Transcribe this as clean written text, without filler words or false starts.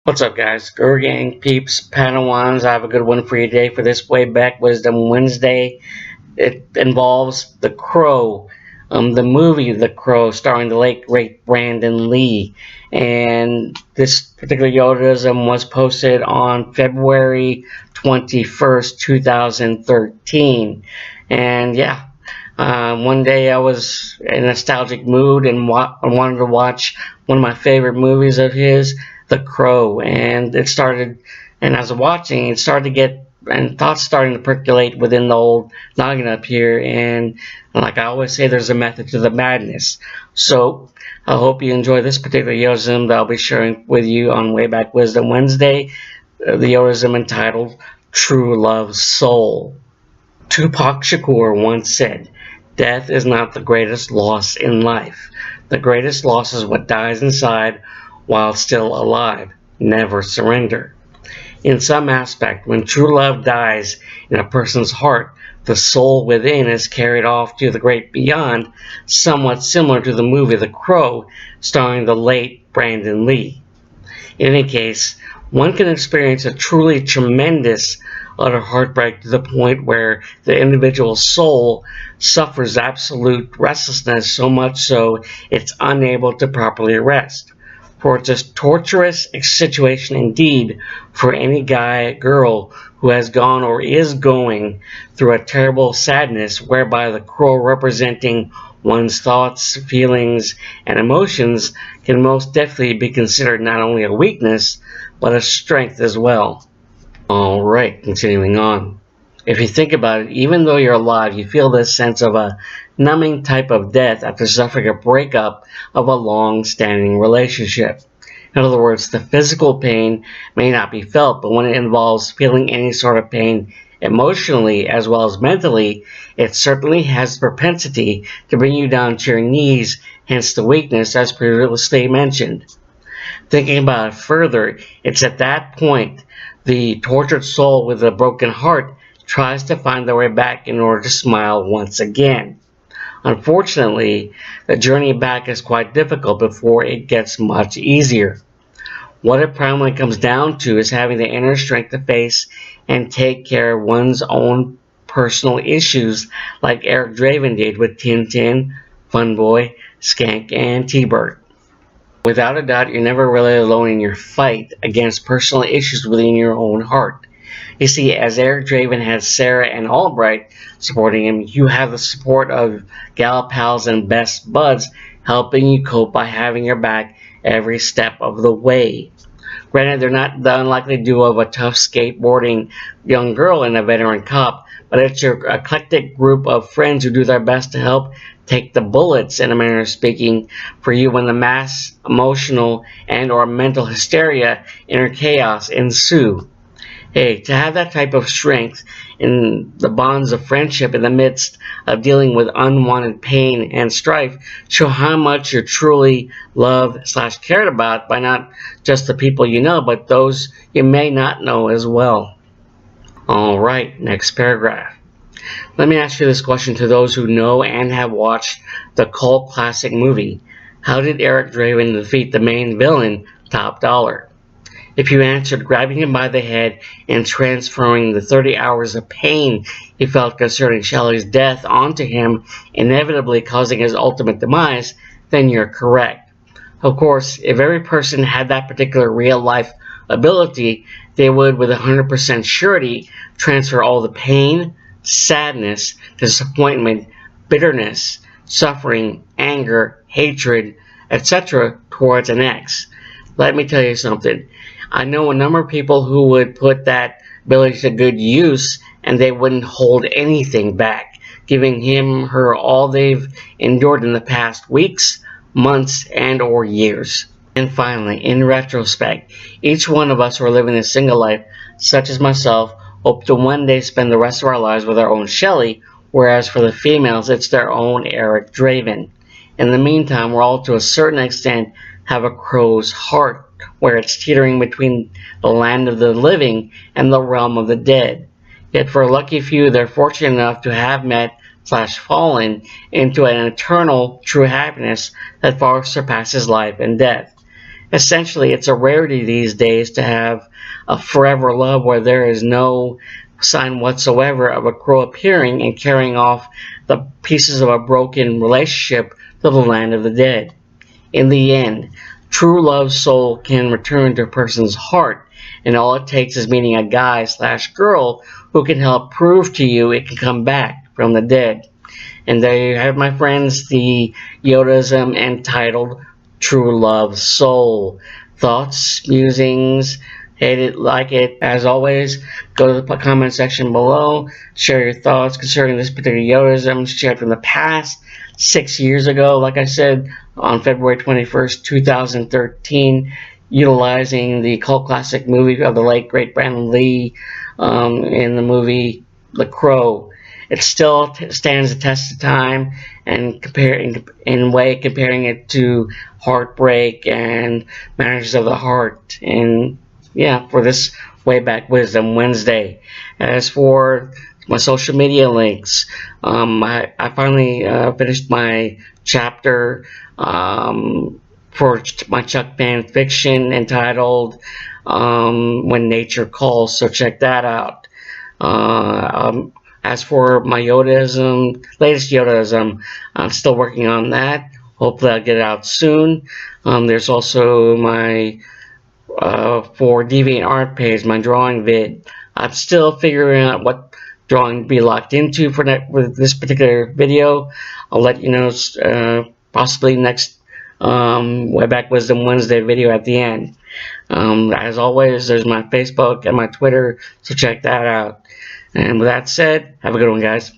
What's up, guys? Girl Gang, peeps, Padawans. I have a good one for you today for this Way Back Wisdom Wednesday. It involves The Crow, the movie The Crow, starring the late great Brandon Lee. And this particular yodaism was posted on February 21st, 2013. And yeah, one day I was in a nostalgic mood and wanted to watch one of my favorite movies of his, The Crow, and and as I was watching, it started to get, and thoughts starting to percolate within the old noggin up here, and like I always say, there's a method to the madness. So, I hope you enjoy this particular yodeism that I'll be sharing with you on Way Back Wisdom Wednesday, the yodeism entitled True Love Soul. Tupac Shakur once said, "Death is not the greatest loss in life. The greatest loss is what dies inside while still alive. Never surrender." In some aspect, when true love dies in a person's heart, the soul within is carried off to the great beyond, somewhat similar to the movie The Crow, starring the late Brandon Lee. In any case, one can experience a truly tremendous utter heartbreak to the point where the individual soul suffers absolute restlessness, so much so it's unable to properly rest. For it's a torturous situation indeed for any guy, girl who has gone or is going through a terrible sadness, whereby the crow representing one's thoughts, feelings, and emotions can most definitely be considered not only a weakness, but a strength as well. Alright, continuing on. If you think about it, even though you're alive, you feel this sense of a numbing type of death after suffering a breakup of a long-standing relationship. In other words, the physical pain may not be felt, but when it involves feeling any sort of pain emotionally as well as mentally, it certainly has the propensity to bring you down to your knees, hence the weakness as previously mentioned. Thinking about it further, it's at that point the tortured soul with a broken heart tries to find their way back in order to smile once again. Unfortunately, the journey back is quite difficult before it gets much easier. What it primarily comes down to is having the inner strength to face and take care of one's own personal issues, like Eric Draven did with Tintin, Funboy, Skank, and T-Bird. Without a doubt, you're never really alone in your fight against personal issues within your own heart. You see, as Eric Draven has Sarah and Albright supporting him, you have the support of gal pals and best buds helping you cope by having your back every step of the way. Granted, they're not the unlikely duo of a tough skateboarding young girl and a veteran cop, but it's your eclectic group of friends who do their best to help take the bullets, in a manner of speaking, for you when the mass emotional and or mental hysteria, inner chaos ensue. Hey, to have that type of strength in the bonds of friendship in the midst of dealing with unwanted pain and strife show how much you're truly loved/cared about by not just the people you know, but those you may not know as well. Alright, next paragraph. Let me ask you this question to those who know and have watched the cult classic movie. How did Eric Draven defeat the main villain, Top Dollar? If you answered grabbing him by the head and transferring the 30 hours of pain he felt concerning Shelley's death onto him, inevitably causing his ultimate demise, then you're correct. Of course, if every person had that particular real-life ability, they would, with 100% surety, transfer all the pain, sadness, disappointment, bitterness, suffering, anger, hatred, etc. towards an ex. Let me tell you something. I know a number of people who would put that ability to good use and they wouldn't hold anything back, giving him, her all they've endured in the past weeks, months, and or years. And finally, in retrospect, each one of us who are living a single life, such as myself, hope to one day spend the rest of our lives with our own Shelley, whereas for the females, it's their own Eric Draven. In the meantime, we're all to a certain extent have a crow's heart, where it's teetering between the land of the living and the realm of the dead. Yet for a lucky few, they're fortunate enough to have met/fallen into an eternal true happiness that far surpasses life and death. Essentially, it's a rarity these days to have a forever love where there is no sign whatsoever of a crow appearing and carrying off the pieces of a broken relationship to the land of the dead. In the end, true love's soul can return to a person's heart, and all it takes is meeting a guy/girl who can help prove to you it can come back from the dead. And there you have, my friends, the yodaism entitled True Love's Soul. Thoughts, musings, hate it, like it. As always, go to the comment section below, share your thoughts concerning this particular yodaism shared from the past, 6 years ago, like I said, on February 21st, 2013, utilizing the cult classic movie of the late great Brandon Lee in the movie The Crow. It still stands the test of time, and comparing it to Heartbreak and Matters of the Heart, and yeah, for this Way Back Wisdom Wednesday. As for my social media links, I finally finished my chapter for my Chuck fan fiction entitled When Nature Calls, so check that out. As for my yodaism, latest yodaism, I'm still working on that. Hopefully I'll get it out soon. There's also my for DeviantArt page, my drawing vid. I'm still figuring out what drawing to be locked into for this particular video. I'll let you know possibly next Way Back Wisdom Wednesday video at the end. As always, there's my Facebook and my Twitter, so check that out. And with that said, have a good one, guys.